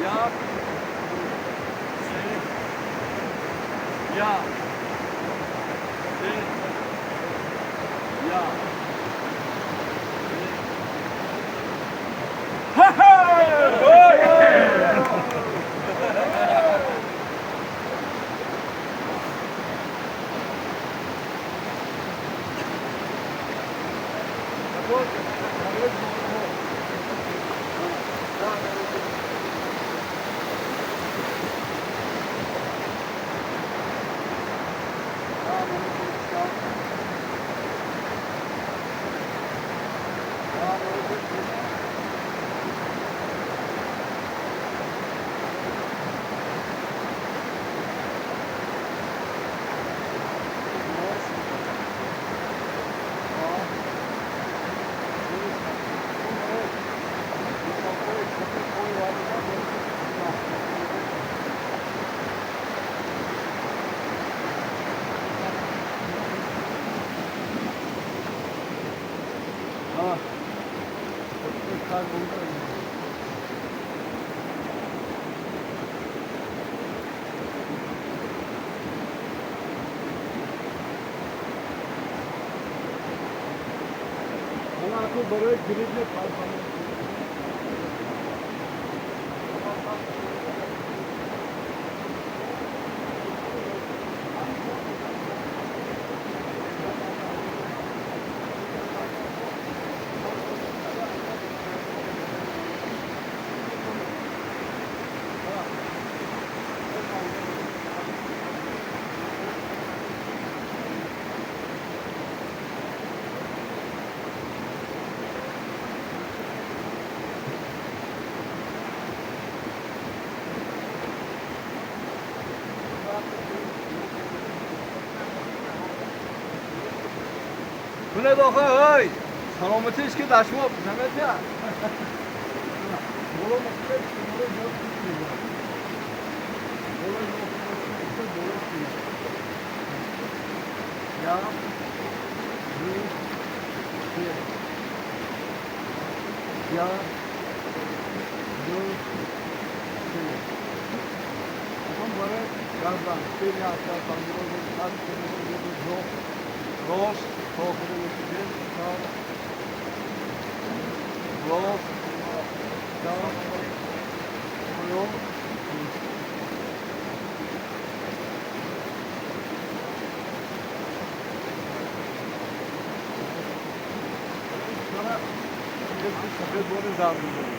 Ja. Ja. Ja. برای گریز پارسانی کنه داخل های سلامتیش که دشما نمیده بولو مختلف بولو جواب کنید بولو جواب کنید یا یا هم برای گردن خیلی اثر تندرست هر چیزی راست تاخیر می‌کنیم تا راست تا پایان سفید بونه زرد می‌کنیم